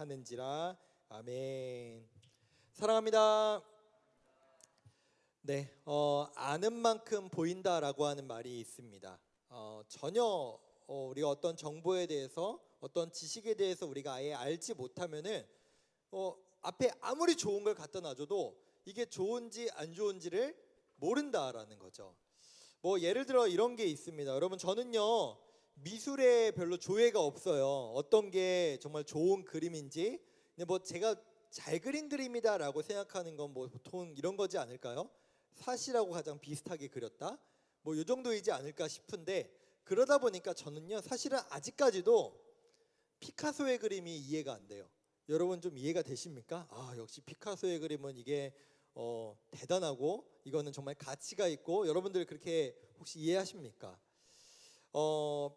하는지라. 아멘. 사랑합니다. 네, 아는 만큼 보인다라고 하는 말이 있습니다. 전혀 우리가 어떤 정보에 대해서, 어떤 지식에 대해서 우리가 아예 알지 못하면은 앞에 아무리 좋은 걸 갖다 놔줘도 이게 좋은지 안 좋은지를 모른다라는 거죠. 뭐 예를 들어 이런 게 있습니다. 여러분, 저는요 미술에 별로 조예가 없어요. 어떤 게 정말 좋은 그림인지. 근데 뭐 제가 잘 그린 그림이다라고 생각하는 건 뭐 보통 이런 거지 않을까요? 사실하고 가장 비슷하게 그렸다, 뭐 이 정도이지 않을까 싶은데, 그러다 보니까 저는요 사실은 아직까지도 피카소의 그림이 이해가 안 돼요. 여러분 좀 이해가 되십니까? 역시 피카소의 그림은 이게 대단하고 이거는 정말 가치가 있고, 여러분들 그렇게 혹시 이해하십니까?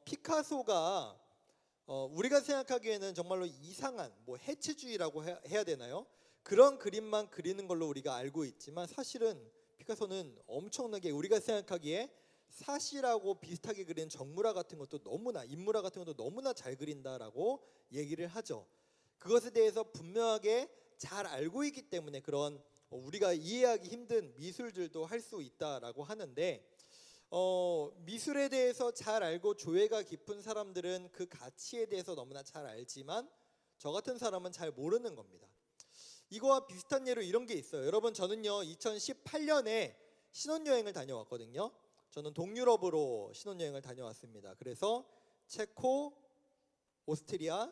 피카소가 우리가 생각하기에는 정말로 이상한 뭐 해체주의라고 해야 되나요? 그런 그림만 그리는 걸로 우리가 알고 있지만, 사실은 피카소는 엄청나게 우리가 생각하기에 사실하고 비슷하게 그린 정물화 같은 것도 너무나, 인물화 같은 것도 너무나 잘 그린다라고 얘기를 하죠. 그것에 대해서 분명하게 잘 알고 있기 때문에 그런 우리가 이해하기 힘든 미술들도 할 수 있다라고 하는데, 미술에 대해서 잘 알고 조예가 깊은 사람들은 그 가치에 대해서 너무나 잘 알지만, 저 같은 사람은 잘 모르는 겁니다. 이거와 비슷한 예로 이런 게 있어요. 여러분, 저는요 2018년에 신혼여행을 다녀왔거든요. 저는 동유럽으로 신혼여행을 다녀왔습니다. 그래서 체코, 오스트리아,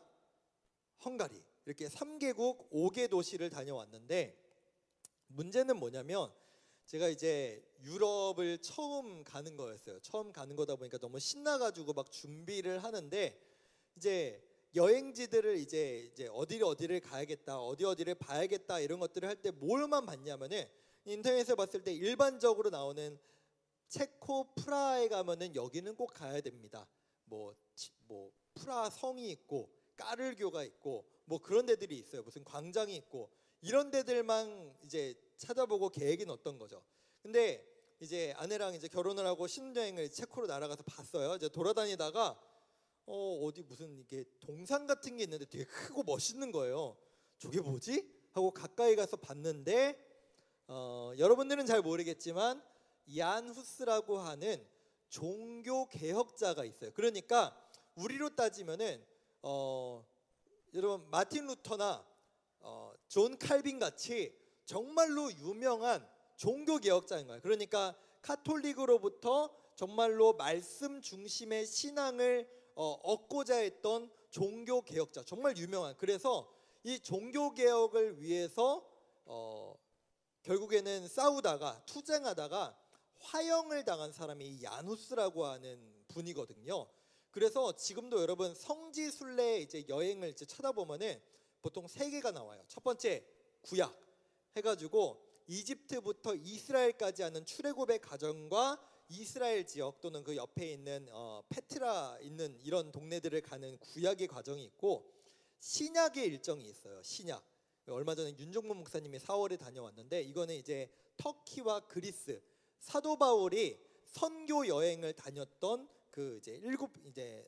헝가리 이렇게 3개국 5개 도시를 다녀왔는데, 문제는 뭐냐면 제가 이제 유럽을 처음 가는 거였어요. 처음 가는 거다 보니까 너무 신나가지고 막 준비를 하는데, 이제 여행지들을 이제 어디를 가야겠다, 어디를 봐야겠다 이런 것들을 할 때 뭘만 봤냐면은, 인터넷에 봤을 때 일반적으로 나오는 체코 프라하에 가면은 여기는 꼭 가야 됩니다. 뭐 프라하 성이 있고 까를교가 있고 뭐 그런 데들이 있어요. 무슨 광장이 있고 이런 데들만 이제 찾아보고 계획이 넣었던 거죠. 근데 이제 아내랑 이제 결혼을 하고 신혼여행을 체코로 날아가서 봤어요. 이제 돌아다니다가 어디 무슨 이게 동상 같은 게 있는데 되게 크고 멋있는 거예요. 저게 뭐지? 하고 가까이 가서 봤는데, 여러분들은 잘 모르겠지만 얀 후스라고 하는 종교 개혁자가 있어요. 그러니까 우리로 따지면은 여러분 마틴 루터나 존 칼빈 같이 정말로 유명한 종교 개혁자인 거예요. 그러니까 카톨릭으로부터 정말로 말씀 중심의 신앙을 얻고자 했던 종교 개혁자, 정말 유명한. 그래서 이 종교 개혁을 위해서 결국에는 싸우다가 투쟁하다가 화형을 당한 사람이 야누스라고 하는 분이거든요. 그래서 지금도 여러분 성지 순례 이제 여행을 이제 찾아보면은 보통 3개가 나와요. 첫 번째 구약 해가지고 이집트부터 이스라엘까지 하는 출애굽의 과정과 이스라엘 지역 또는 그 옆에 있는 페트라 있는 이런 동네들을 가는 구약의 과정이 있고, 신약의 일정이 있어요. 신약. 얼마 전에 윤종문 목사님이 4월에 다녀왔는데, 이거는 이제 터키와 그리스, 사도 바울이 선교 여행을 다녔던 그 이제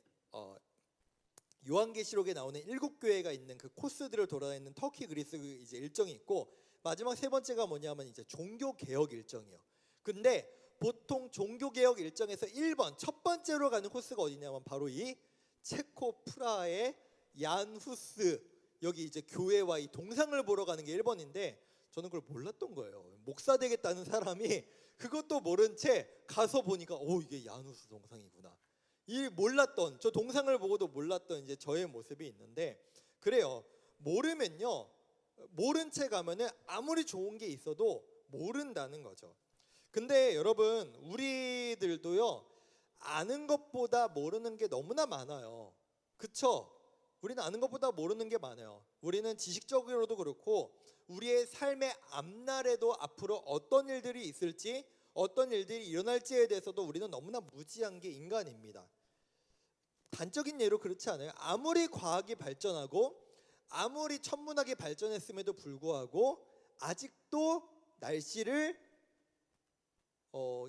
요한계시록에 나오는 7교회가 있는 그 코스들을 돌아다니는 터키, 그리스 이제 일정이 있고, 마지막 3번째가 뭐냐면 이제 종교 개혁 일정이에요. 근데 보통 종교 개혁 일정에서 1번 첫 번째로 가는 코스가 어디냐면 바로 이 체코 프라하의 얀 후스, 여기 이제 교회와 이 동상을 보러 가는 게 1번인데, 저는 그걸 몰랐던 거예요. 목사 되겠다는 사람이 그것도 모른 채 가서 보니까 이게 얀 후스 동상이구나. 이 몰랐던, 저 동상을 보고도 몰랐던 이제 저의 모습이 있는데, 그래요. 모르면요, 모른 채 가면은 아무리 좋은 게 있어도 모른다는 거죠. 근데 여러분, 우리들도요 아는 것보다 모르는 게 너무나 많아요. 그쵸? 우리는 아는 것보다 모르는 게 많아요. 우리는 지식적으로도 그렇고 우리의 삶의 앞날에도 앞으로 어떤 일들이 있을지, 어떤 일들이 일어날지에 대해서도 우리는 너무나 무지한 게 인간입니다. 단적인 예로 그렇지 않아요? 아무리 과학이 발전하고 아무리 천문학이 발전했음에도 불구하고 아직도 날씨를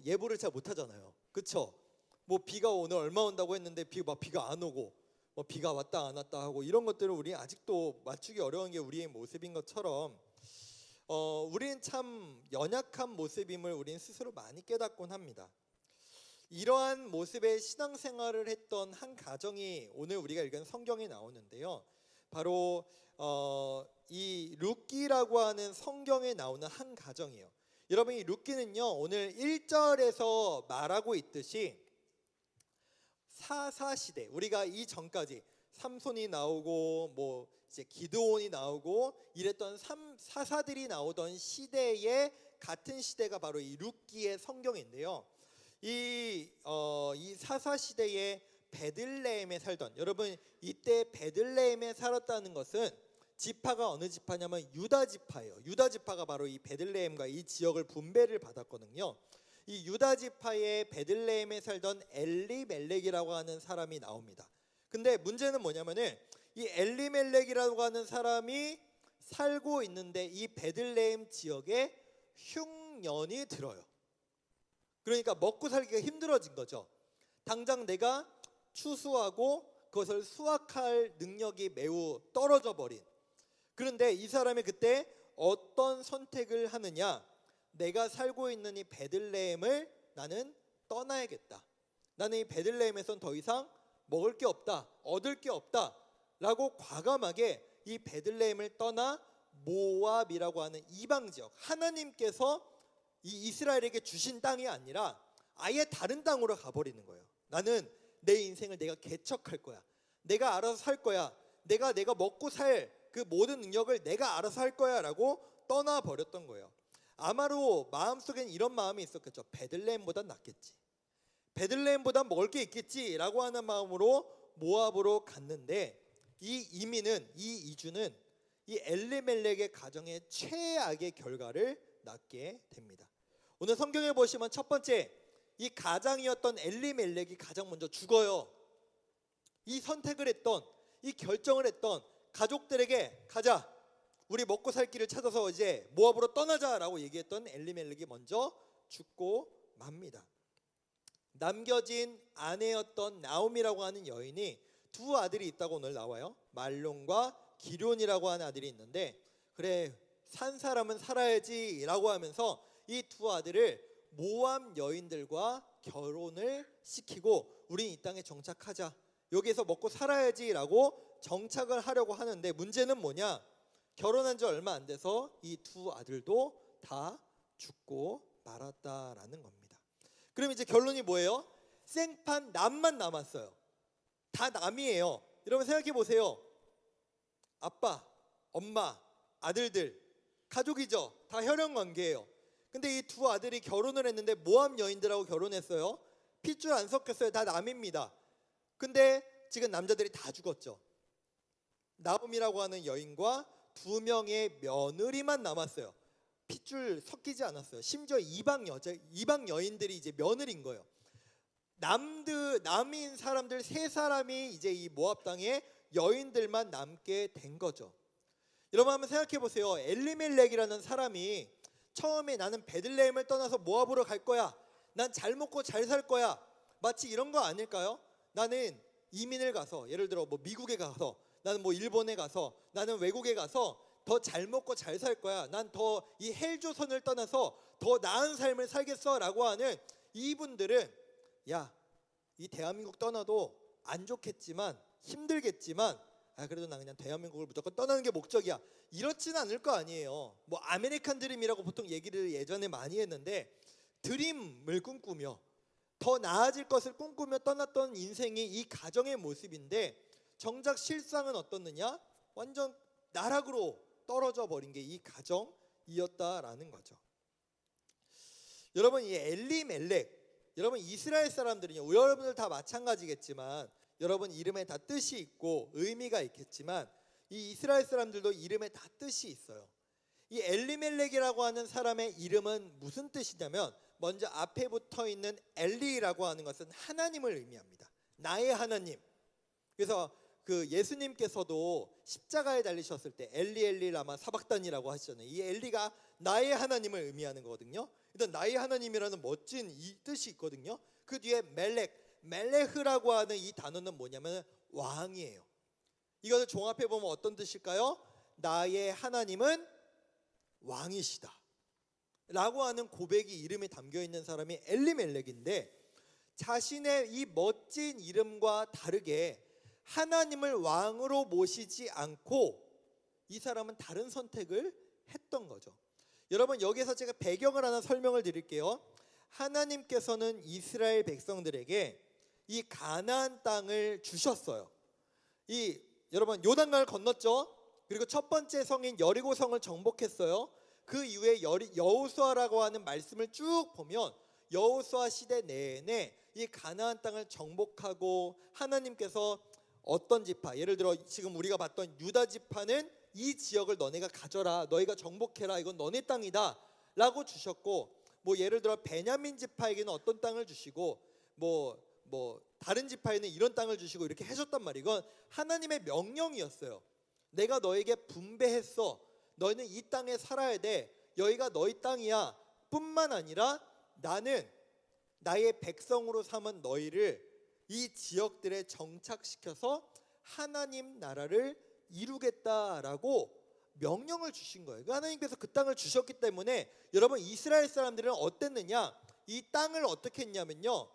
예보를 잘 못하잖아요. 그쵸? 뭐 비가 오늘 얼마 온다고 했는데 비가 안 오고, 뭐 비가 왔다 안 왔다 하고 이런 것들을 우리 아직도 맞추기 어려운 게 우리의 모습인 것처럼 우리는 참 연약한 모습임을 우리는 스스로 많이 깨닫곤 합니다. 이러한 모습의 신앙생활을 했던 한 가정이 오늘 우리가 읽은 성경에 나오는데요. 바로 이 룻기라고 하는 성경에 나오는 한 가정이에요. 여러분, 이 룻기는요, 오늘 1절에서 말하고 있듯이 사사시대, 우리가 이 전까지 삼손이 나오고 뭐 이제 기드온이 나오고 이랬던 사사들이 나오던 시대의 같은 시대가 바로 이 룻기의 성경인데요. 이 사사 시대에 베들레헴에 살던, 여러분 이때 베들레헴에 살았다는 것은 지파가 어느 지파냐면 유다 지파예요. 유다 지파가 바로 이 베들레헴과 이 지역을 분배를 받았거든요. 이 유다 지파의 베들레헴에 살던 엘리멜렉이라고 하는 사람이 나옵니다. 근데 문제는 뭐냐면은 이 엘리멜렉이라고 하는 사람이 살고 있는데 이 베들레헴 지역에 흉년이 들어요. 그러니까 먹고 살기가 힘들어진 거죠. 당장 내가 추수하고 그것을 수확할 능력이 매우 떨어져 버린. 그런데 이 사람이 그때 어떤 선택을 하느냐? 내가 살고 있는 이 베들레헴을 나는 떠나야겠다. 나는 이 베들레헴에선 더 이상 먹을 게 없다, 얻을 게 없다 라고 과감하게 이 베들레헴을 떠나 모압이라고 하는 이방 지역, 하나님께서 이 이스라엘에게 주신 땅이 아니라 아예 다른 땅으로 가버리는 거예요. 나는 내 인생을 내가 개척할 거야. 내가 알아서 살 거야. 내가 먹고 살 그 모든 능력을 내가 알아서 할 거야 라고 떠나버렸던 거예요. 아마도 마음속엔 이런 마음이 있었겠죠. 베들레헴보단 낫겠지. 베들레헴보단 먹을 게 있겠지 라고 하는 마음으로 모압으로 갔는데 이 이주는 이 엘리멜렉의 가정의 최악의 결과를 낳게 됩니다. 오늘 성경에 보시면 첫 번째, 이 가장이었던 엘리멜렉이 가장 먼저 죽어요. 이 선택을 했던, 이 결정을 했던 가족들에게 가자, 우리 먹고 살 길을 찾아서 이제 모압으로 떠나자라고 얘기했던 엘리멜렉이 먼저 죽고 맙니다. 남겨진 아내였던 나옴이라고 하는 여인이 두 아들이 있다고 오늘 나와요. 말론과 기럐이라고 하는 아들이 있는데, 그래 산 사람은 살아야지 라고 하면서 이 두 아들을 모압 여인들과 결혼을 시키고 우린 이 땅에 정착하자, 여기에서 먹고 살아야지 라고 정착을 하려고 하는데, 문제는 뭐냐? 결혼한 지 얼마 안 돼서 이 두 아들도 다 죽고 말았다라는 겁니다. 그럼 이제 결론이 뭐예요? 생판 남만 남았어요. 다 남이에요. 여러분 생각해 보세요. 아빠, 엄마, 아들들, 가족이죠. 다 혈연 관계예요. 근데 이 두 아들이 결혼을 했는데 모압 여인들하고 결혼했어요. 핏줄 안 섞였어요. 다 남입니다. 근데 지금 남자들이 다 죽었죠. 나옴이라고 하는 여인과 두 명의 며느리만 남았어요. 핏줄 섞이지 않았어요. 심지어 이방 여인들이 이제 며느리인 거예요. 남인 사람들 세 사람이 이제 이 모압 땅에 여인들만 남게 된 거죠. 여러분 한번 생각해 보세요. 엘리멜렉이라는 사람이 처음에 나는 베들레헴을 떠나서 모압으로 갈 거야, 난 잘 먹고 잘 살 거야, 마치 이런 거 아닐까요? 나는 이민을 가서, 예를 들어 뭐 미국에 가서, 나는 뭐 일본에 가서, 나는 외국에 가서 더 잘 먹고 잘 살 거야, 난 더 이 헬조선을 떠나서 더 나은 삶을 살겠어 라고 하는 이분들은, 야, 이 대한민국 떠나도 안 좋겠지만 힘들겠지만 그래도 나 그냥 대한민국을 무조건 떠나는 게 목적이야, 이렇지는 않을 거 아니에요. 뭐 아메리칸 드림이라고 보통 얘기를 예전에 많이 했는데, 드림을 꿈꾸며 더 나아질 것을 꿈꾸며 떠났던 인생이 이 가정의 모습인데, 정작 실상은 어떻느냐? 완전 나락으로 떨어져 버린 게 이 가정이었다라는 거죠. 여러분, 이 엘리멜렉, 여러분 이스라엘 사람들은요, 여러분들 다 마찬가지겠지만 여러분 이름에 다 뜻이 있고 의미가 있겠지만 이 이스라엘 사람들도 이름에 다 뜻이 있어요. 이 엘리멜렉이라고 하는 사람의 이름은 무슨 뜻이냐면, 먼저 앞에 붙어 있는 엘리라고 하는 것은 하나님을 의미합니다. 나의 하나님. 그래서 그 예수님께서도 십자가에 달리셨을 때 엘리 엘리 라마 사박단이라고 하시잖아요. 이 엘리가 나의 하나님을 의미하는 거거든요. 일단 나의 하나님이라는 멋진 이 뜻이 있거든요. 그 뒤에 멜렉, 멜레흐라고 하는 이 단어는 뭐냐면 왕이에요. 이것을 종합해 보면 어떤 뜻일까요? 나의 하나님은 왕이시다 라고 하는 고백이 이름에 담겨 있는 사람이 엘리멜렉인데, 자신의 이 멋진 이름과 다르게 하나님을 왕으로 모시지 않고 이 사람은 다른 선택을 했던 거죠. 여러분, 여기서 제가 배경을 하나 설명을 드릴게요. 하나님께서는 이스라엘 백성들에게 이 가나안 땅을 주셨어요. 여러분, 요단강을 건넜죠. 그리고 첫 번째 성인 여리고 성을 정복했어요. 그 이후에 여호수아라고 하는 말씀을 쭉 보면 여호수아 시대 내내 이 가나안 땅을 정복하고, 하나님께서 어떤 지파, 예를 들어 지금 우리가 봤던 유다 지파는 이 지역을 너네가 가져라, 너희가 정복해라, 이건 너네 땅이다 라고 주셨고, 뭐 예를 들어 베냐민 지파에게는 어떤 땅을 주시고, 뭐 다른 지파에는 이런 땅을 주시고 이렇게 해줬단 말이에요. 이건 하나님의 명령이었어요. 내가 너에게 분배했어, 너희는 이 땅에 살아야 돼, 여기가 너희 땅이야 뿐만 아니라 나는 나의 백성으로 삼은 너희를 이 지역들에 정착시켜서 하나님 나라를 이루겠다라고 명령을 주신 거예요. 하나님께서 그 땅을 주셨기 때문에 여러분, 이스라엘 사람들은 어땠느냐, 이 땅을 어떻게 했냐면요,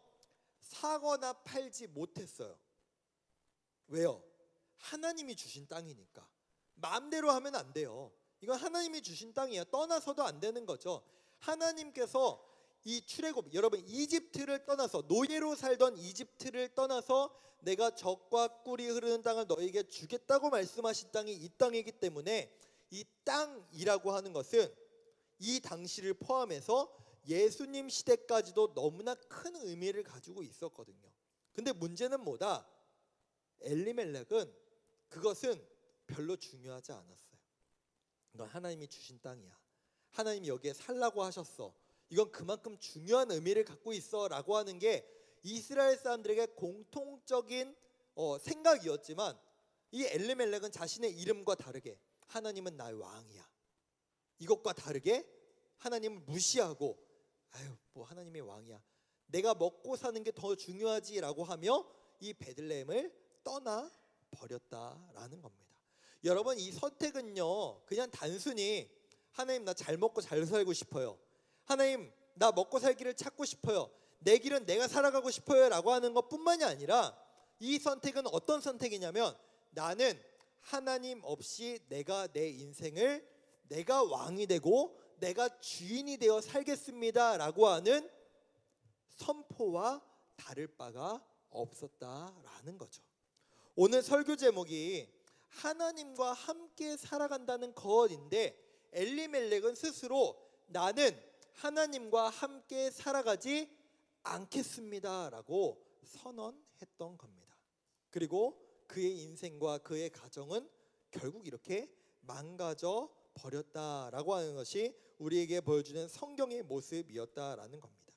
사거나 팔지 못했어요. 왜요? 하나님이 주신 땅이니까. 마음대로 하면 안 돼요. 이건 하나님이 주신 땅이에요. 떠나서도 안 되는 거죠. 하나님께서 이 출애굽, 여러분 이집트를 떠나서, 노예로 살던 이집트를 떠나서 내가 젖과 꿀이 흐르는 땅을 너에게 주겠다고 말씀하신 땅이 이 땅이기 때문에, 이 땅이라고 하는 것은 이 당시를 포함해서 예수님 시대까지도 너무나 큰 의미를 가지고 있었거든요. 근데 문제는 뭐다? 엘리멜렉은 그것은 별로 중요하지 않았어요. 넌 하나님이 주신 땅이야, 하나님이 여기에 살라고 하셨어, 이건 그만큼 중요한 의미를 갖고 있어 라고 하는 게 이스라엘 사람들에게 공통적인 생각이었지만, 이 엘리멜렉은 자신의 이름과 다르게 하나님은 나의 왕이야, 이것과 다르게 하나님을 무시하고, 뭐 하나님의 왕이야, 내가 먹고 사는 게 더 중요하지 라고 하며 이 베들레헴을 떠나 버렸다라는 겁니다. 여러분, 이 선택은요, 그냥 단순히 하나님 나 잘 먹고 잘 살고 싶어요, 하나님 나 먹고 살 길을 찾고 싶어요, 내 길은 내가 살아가고 싶어요 라고 하는 것 뿐만이 아니라, 이 선택은 어떤 선택이냐면, 나는 하나님 없이 내가 내 인생을 내가 왕이 되고 내가 주인이 되어 살겠습니다 라고 하는 선포와 다를 바가 없었다라는 거죠. 오늘 설교 제목이 하나님과 함께 살아간다는 것인데, 엘리멜렉은 스스로 나는 하나님과 함께 살아가지 않겠습니다 라고 선언했던 겁니다. 그리고 그의 인생과 그의 가정은 결국 이렇게 망가져 버렸다라고 하는 것이 우리에게 보여주는 성경의 모습이었다라는 겁니다.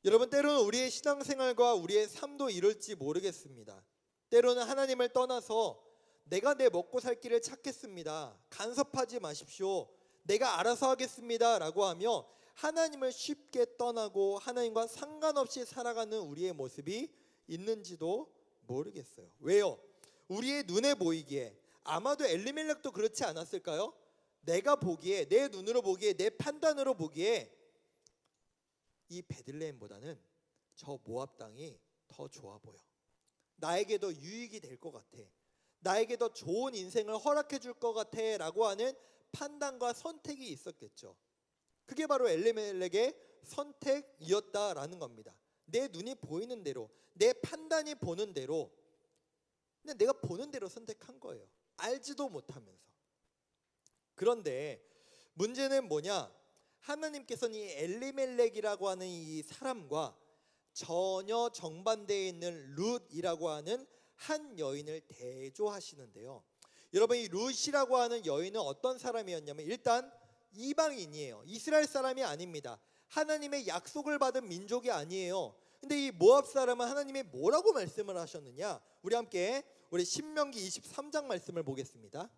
여러분, 때로는 우리의 신앙생활과 우리의 삶도 이럴지 모르겠습니다. 때로는 하나님을 떠나서 내가 내 먹고 살 길을 찾겠습니다, 간섭하지 마십시오, 내가 알아서 하겠습니다 라고 하며 하나님을 쉽게 떠나고 하나님과 상관없이 살아가는 우리의 모습이 있는지도 모르겠어요. 왜요? 우리의 눈에 보이기에, 아마도 엘리멜렉도 그렇지 않았을까요? 내가 보기에, 내 눈으로 보기에, 내 판단으로 보기에 이 베들레헴보다는 저 모압 땅이 더 좋아 보여, 나에게 더 유익이 될 것 같아, 나에게 더 좋은 인생을 허락해 줄 것 같아 라고 하는 판단과 선택이 있었겠죠. 그게 바로 엘리멜렉의 선택이었다라는 겁니다. 내 눈이 보이는 대로, 내 판단이 보는 대로, 그냥 내가 보는 대로 선택한 거예요, 알지도 못하면서. 그런데 문제는 뭐냐, 하나님께서는 이 엘리멜렉이라고 하는 이 사람과 전혀 정반대에 있는 룻이라고 하는 한 여인을 대조하시는데요. 여러분, 이 룻이라고 하는 여인은 어떤 사람이었냐면, 일단 이방인이에요. 이스라엘 사람이 아닙니다. 하나님의 약속을 받은 민족이 아니에요. 근데 이 모압 사람은 하나님이 뭐라고 말씀을 하셨느냐, 우리 함께 우리 신명기 23장 말씀을 보겠습니다.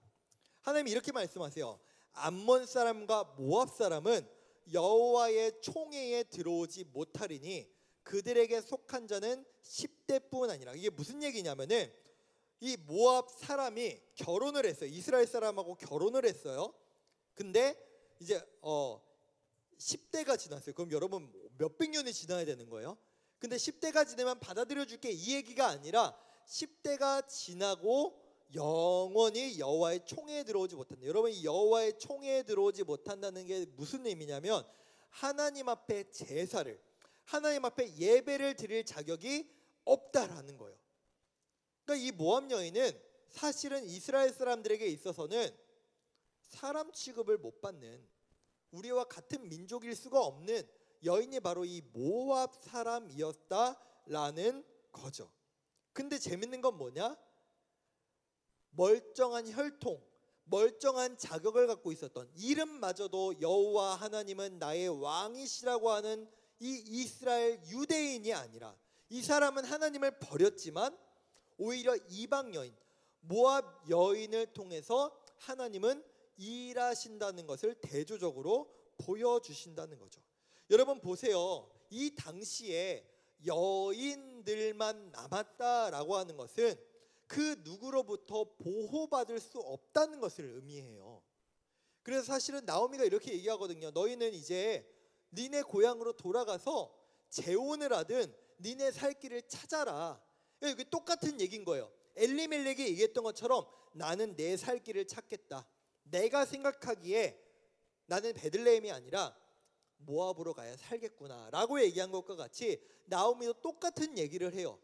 하나님이 이렇게 말씀하세요. 암몬 사람과 모압 사람은 여호와의 총회에 들어오지 못하리니 그들에게 속한 자는 10대뿐 아니라. 이게 무슨 얘기냐면은 이 모압 사람이 결혼을 했어요. 이스라엘 사람하고 결혼을 했어요. 근데 이제 10대가 지났어요. 그럼 여러분 몇백 년이 지나야 되는 거예요. 근데 10대가 지나면 받아들여 줄게 이 얘기가 아니라 10대가 지나고 영원히 여호와의 총회에 들어오지 못한다. 여러분 이 여호와의 총회에 들어오지 못한다는 게 무슨 의미냐면 하나님 앞에 제사를, 하나님 앞에 예배를 드릴 자격이 없다라는 거예요. 그러니까 이 모압 여인은 사실은 이스라엘 사람들에게 있어서는 사람 취급을 못 받는, 우리와 같은 민족일 수가 없는 여인이 바로 이 모압 사람이었다라는 거죠. 근데 재밌는 건 뭐냐? 멀쩡한 혈통, 멀쩡한 자격을 갖고 있었던, 이름마저도 여호와 하나님은 나의 왕이시라고 하는 이 이스라엘 유대인이 아니라, 이 사람은 하나님을 버렸지만 오히려 이방 여인, 모압 여인을 통해서 하나님은 일하신다는 것을 대조적으로 보여주신다는 거죠. 여러분 보세요. 이 당시에 여인들만 남았다라고 하는 것은 그 누구로부터 보호받을 수 없다는 것을 의미해요. 그래서 사실은 나오미가 이렇게 얘기하거든요. 너희는 이제 니네 고향으로 돌아가서 재혼을 하든 니네 살 길을 찾아라. 이게 똑같은 얘기인 거예요. 엘리멜렉이 얘기했던 것처럼 나는 내 살 길을 찾겠다. 내가 생각하기에 나는 베들레헴이 아니라 모압으로 가야 살겠구나 라고 얘기한 것과 같이 나오미도 똑같은 얘기를 해요.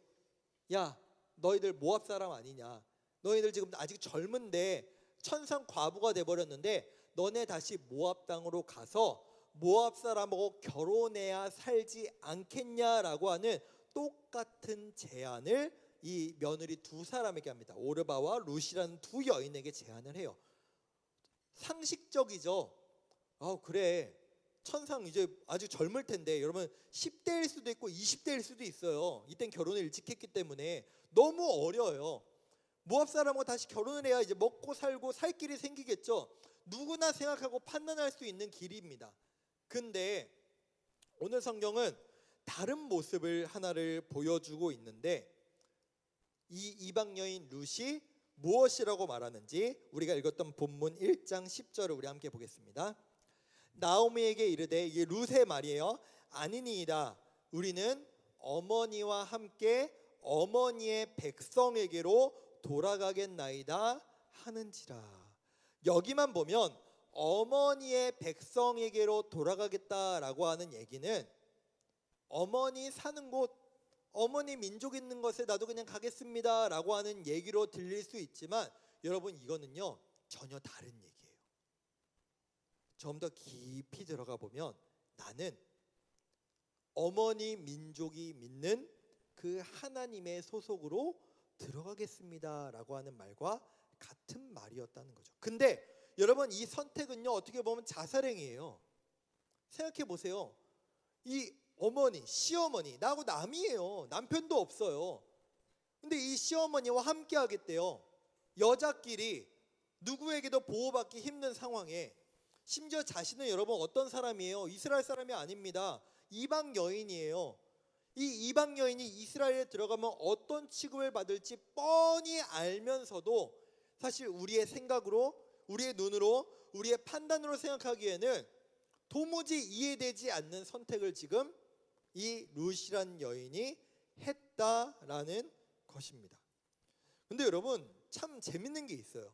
야, 너희들 모압 사람 아니냐? 너희들 지금 아직 젊은데 천상 과부가 돼버렸는데 너네 다시 모압 땅으로 가서 모압 사람하고 결혼해야 살지 않겠냐라고 하는 똑같은 제안을 이 며느리 두 사람에게 합니다. 오르바와 룻이라는 두 여인에게 제안을 해요. 상식적이죠. 그래, 천상 이제 아주 젊을 텐데, 여러분 10대일 수도 있고 20대일 수도 있어요. 이땐 결혼을 일찍 했기 때문에 너무 어려요. 모압 사람하고 다시 결혼을 해야 이제 먹고 살고 살 길이 생기겠죠. 누구나 생각하고 판단할 수 있는 길입니다. 근데 오늘 성경은 다른 모습을 하나를 보여주고 있는데, 이 이방 여인 룻이 무엇이라고 말하는지 우리가 읽었던 본문 1장 10절을 우리 함께 보겠습니다. 나오미에게 이르되, 이게 룻의 말이에요. 아니니이다. 우리는 어머니와 함께 어머니의 백성에게로 돌아가겠나이다 하는지라. 여기만 보면 어머니의 백성에게로 돌아가겠다라고 하는 얘기는 어머니 사는 곳, 어머니 민족 있는 것에 나도 그냥 가겠습니다 라고 하는 얘기로 들릴 수 있지만, 여러분 이거는요 전혀 다른 얘기예요. 좀 더 깊이 들어가 보면 나는 어머니 민족이 믿는 그 하나님의 소속으로 들어가겠습니다 라고 하는 말과 같은 말이었다는 거죠. 근데 여러분 이 선택은요 어떻게 보면 자살행위예요. 생각해 보세요. 이 어머니, 시어머니, 나하고 남이에요. 남편도 없어요. 근데 이 시어머니와 함께 하겠대요. 여자끼리 누구에게도 보호받기 힘든 상황에, 심지어 자신은 여러분 어떤 사람이에요? 이스라엘 사람이 아닙니다. 이방 여인이에요. 이 이방 여인이 이스라엘에 들어가면 어떤 취급을 받을지 뻔히 알면서도 사실 우리의 생각으로, 우리의 눈으로, 우리의 판단으로 생각하기에는 도무지 이해되지 않는 선택을 지금 이 룻이란 여인이 했다라는 것입니다. 근데 여러분 참 재밌는 게 있어요.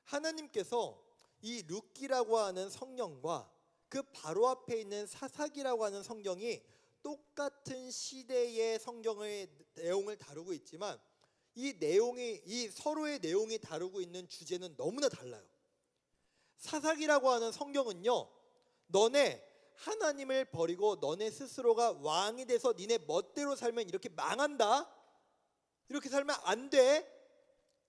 하나님께서 이 룻기라고 하는 성경과 그 바로 앞에 있는 사사기라고 하는 성경이 똑같은 시대의 성경의 내용을 다루고 있지만, 이 내용이, 이 서로의 내용이 다루고 있는 주제는 너무나 달라요. 사사기라고 하는 성경은요, 너네 하나님을 버리고 너네 스스로가 왕이 돼서 니네 멋대로 살면 이렇게 망한다, 이렇게 살면 안 돼,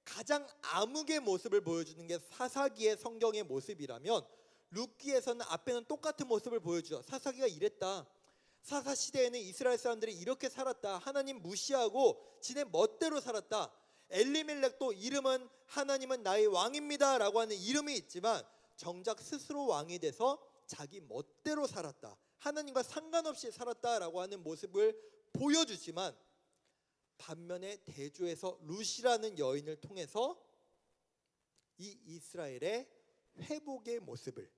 가장 암흑의 모습을 보여주는 게 사사기의 성경의 모습이라면, 룻기에서는 앞에는 똑같은 모습을 보여주죠. 사사기가 이랬다, 사사 시대에는 이스라엘 사람들이 이렇게 살았다, 하나님 무시하고 지네 멋대로 살았다, 엘리멜렉도 이름은 하나님은 나의 왕입니다 라고 하는 이름이 있지만 정작 스스로 왕이 돼서 자기 멋대로 살았다, 하나님과 상관없이 살았다라고 하는 모습을 보여주지만 반면에 대조해서 룻이라는 여인을 통해서 이 이스라엘의 회복의 모습을,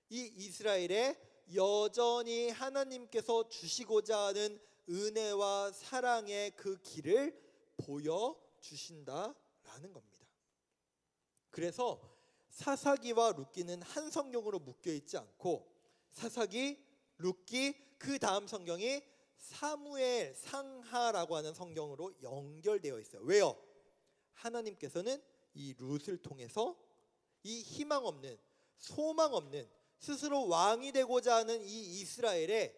이 이스라엘의 여전히 하나님께서 주시고자 하는 은혜와 사랑의 그 길을 보여주신다라는 겁니다. 그래서 사사기와 룻기는 한 성경으로 묶여 있지 않고 사사기, 룻기, 그 다음 성경이 사무엘 상하라고 하는 성경으로 연결되어 있어요. 왜요? 하나님께서는 이 룻을 통해서 이 희망 없는, 소망 없는, 스스로 왕이 되고자 하는 이 이스라엘에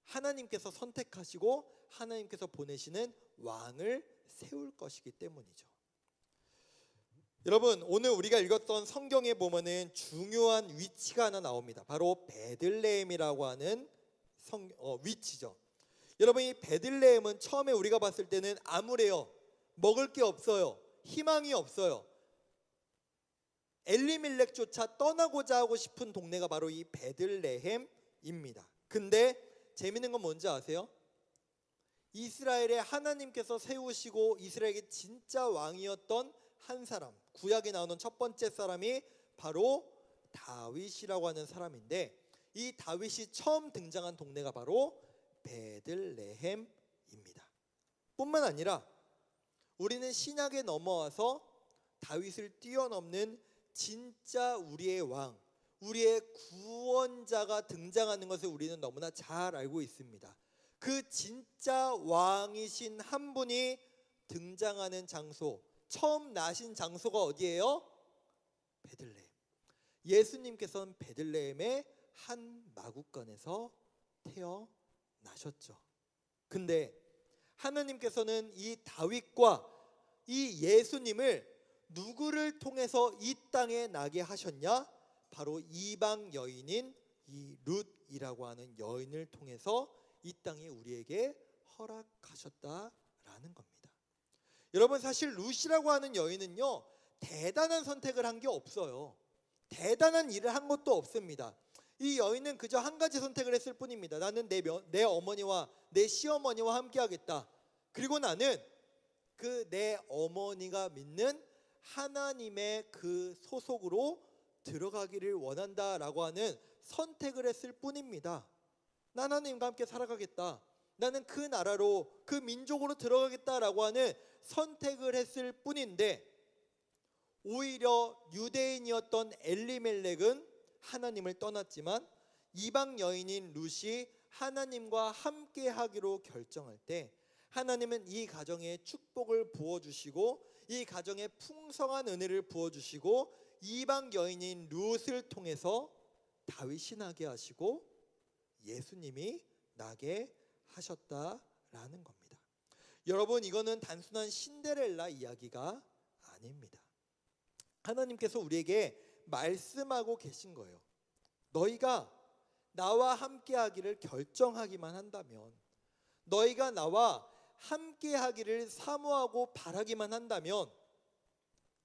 하나님께서 선택하시고 하나님께서 보내시는 왕을 세울 것이기 때문이죠. 여러분, 오늘 우리가 읽었던 성경에 보면은 중요한 위치가 하나 나옵니다. 바로 베들레헴이라고 하는 위치죠. 여러분, 이 베들레헴은 처음에 우리가 봤을 때는 암울해요. 먹을 게 없어요. 희망이 없어요. 엘리멜렉조차 떠나고자 하고 싶은 동네가 바로 이 베들레헴입니다. 근데 재밌는 건 뭔지 아세요? 이스라엘에 하나님께서 세우시고 이스라엘의 진짜 왕이었던 한 사람, 구약에 나오는 첫 번째 사람이 바로 다윗이라고 하는 사람인데, 이 다윗이 처음 등장한 동네가 바로 베들레헴입니다. 뿐만 아니라 우리는 신약에 넘어와서 다윗을 뛰어넘는 진짜 우리의 왕, 우리의 구원자가 등장하는 것을 우리는 너무나 잘 알고 있습니다. 그 진짜 왕이신 한 분이 등장하는 장소, 처음 나신 장소가 어디예요? 베들레헴. 예수님께서는 베들레헴의 한 마구간에서 태어나셨죠. 근데 하나님께서는 이 다윗과 이 예수님을 누구를 통해서 이 땅에 나게 하셨냐? 바로 이방 여인인 이 룻이라고 하는 여인을 통해서 이 땅에 우리에게 허락하셨다라는 겁니다. 여러분, 사실 룻이라고 하는 여인은요, 대단한 선택을 한 게 없어요. 대단한 일을 한 것도 없습니다. 이 여인은 그저 한 가지 선택을 했을 뿐입니다. 나는 내 어머니와 내 시어머니와 함께 하겠다. 그리고 나는 그 내 어머니가 믿는 하나님의 그 소속으로 들어가기를 원한다라고 하는 선택을 했을 뿐입니다. 난 하나님과 함께 살아가겠다. 나는 그 나라로, 그 민족으로 들어가겠다라고 하는 선택을 했을 뿐인데, 오히려 유대인이었던 엘리멜렉은 하나님을 떠났지만 이방 여인인 룻이 하나님과 함께 하기로 결정할 때 하나님은 이 가정에 축복을 부어주시고 이 가정에 풍성한 은혜를 부어주시고 이방 여인인 룻을 통해서 다윗이 나게 하시고 예수님이 나게 하셨다라는 겁니다. 여러분, 이거는 단순한 신데렐라 이야기가 아닙니다. 하나님께서 우리에게 말씀하고 계신 거예요. 너희가 나와 함께 하기를 결정하기만 한다면, 너희가 나와 함께 하기를 사모하고 바라기만 한다면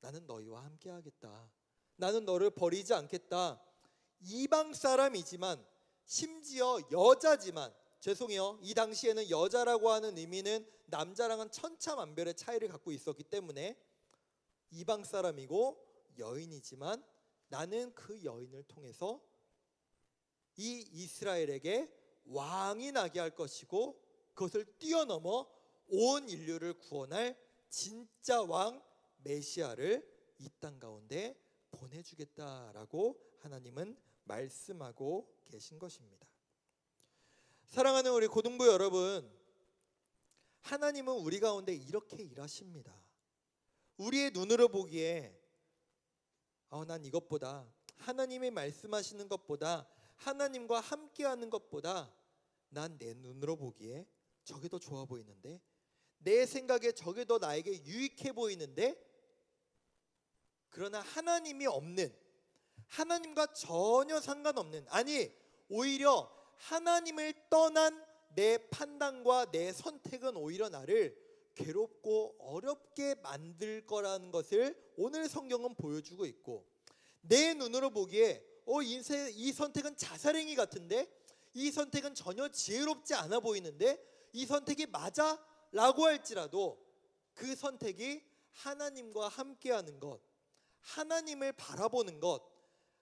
나는 너희와 함께 하겠다. 나는 너를 버리지 않겠다. 이방 사람이지만, 심지어 여자지만, 죄송해요, 이 당시에는 여자라고 하는 의미는 남자랑은 천차만별의 차이를 갖고 있었기 때문에 이방 사람이고 여인이지만 나는 그 여인을 통해서 이 이스라엘에게 왕이 나게 할 것이고 그것을 뛰어넘어 온 인류를 구원할 진짜 왕 메시아를 이 땅 가운데 보내주겠다라고 하나님은 말씀하고 계신 것입니다. 사랑하는 우리 고등부 여러분, 하나님은 우리 가운데 이렇게 일하십니다. 우리의 눈으로 보기에 난 이것보다, 하나님이 말씀하시는 것보다, 하나님과 함께하는 것보다 난 내 눈으로 보기에 저게 더 좋아 보이는데, 내 생각에 저게 더 나에게 유익해 보이는데, 그러나 하나님이 없는, 하나님과 전혀 상관없는, 아니 오히려 하나님을 떠난 내 판단과 내 선택은 오히려 나를 괴롭고 어렵게 만들 거라는 것을 오늘 성경은 보여주고 있고, 내 눈으로 보기에 이 선택은 자살행위 같은데, 이 선택은 전혀 지혜롭지 않아 보이는데 이 선택이 맞아? 라고 할지라도 그 선택이 하나님과 함께하는 것, 하나님을 바라보는 것,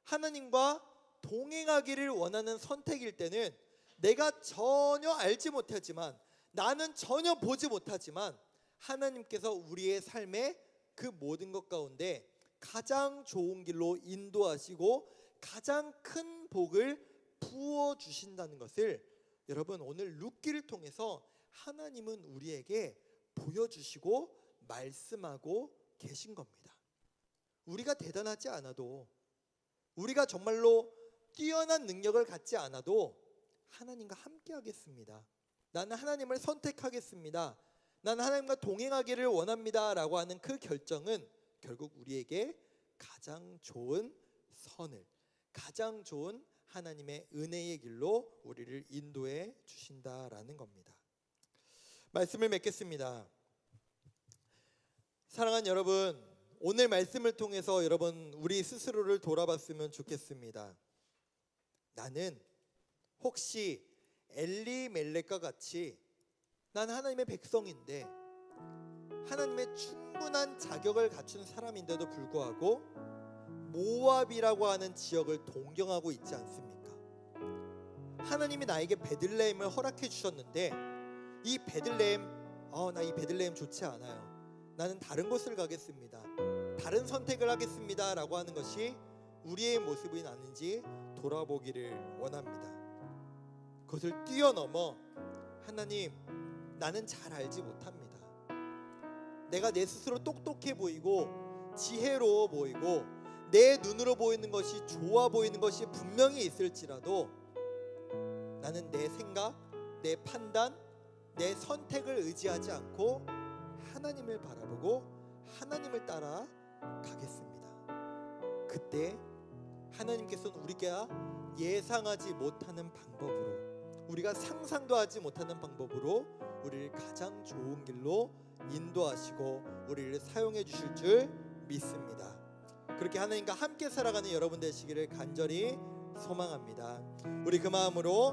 하나님과 동행하기를 원하는 선택일 때는 내가 전혀 알지 못하지만, 나는 전혀 보지 못하지만 하나님께서 우리의 삶의 그 모든 것 가운데 가장 좋은 길로 인도하시고 가장 큰 복을 부어주신다는 것을 여러분 오늘 룻기를 통해서 하나님은 우리에게 보여주시고 말씀하고 계신 겁니다. 우리가 대단하지 않아도, 우리가 정말로 뛰어난 능력을 갖지 않아도 하나님과 함께 하겠습니다. 나는 하나님을 선택하겠습니다. 나는 하나님과 동행하기를 원합니다 라고 하는 그 결정은 결국 우리에게 가장 좋은 선을, 가장 좋은 하나님의 은혜의 길로 우리를 인도해 주신다라는 겁니다. 말씀을 맺겠습니다. 사랑하는 여러분, 오늘 말씀을 통해서 여러분 우리 스스로를 돌아봤으면 좋겠습니다. 나는 혹시 엘리멜렉과 같이 난 하나님의 백성인데, 하나님의 충분한 자격을 갖춘 사람인데도 불구하고 모압이라고 하는 지역을 동경하고 있지 않습니까? 하나님이 나에게 베들레헴을 허락해 주셨는데 이 베들레헴, 나 이 베들레헴 좋지 않아요. 나는 다른 곳을 가겠습니다. 다른 선택을 하겠습니다 라고 하는 것이 우리의 모습이 아닌지 돌아보기를 원합니다. 그것을 뛰어넘어 하나님, 나는 잘 알지 못합니다. 내가 내 스스로 똑똑해 보이고 지혜로워 보이고 내 눈으로 보이는 것이 좋아 보이는 것이 분명히 있을지라도 나는 내 생각, 내 판단, 내 선택을 의지하지 않고 하나님을 바라보고 하나님을 따라 가겠습니다. 그때 하나님께서는 우리가 예상하지 못하는 방법으로, 우리가 상상도 하지 못하는 방법으로 우리를 가장 좋은 길로 인도하시고 우리를 사용해 주실 줄 믿습니다. 그렇게 하나님과 함께 살아가는 여러분 되시기를 간절히 소망합니다. 우리 그 마음으로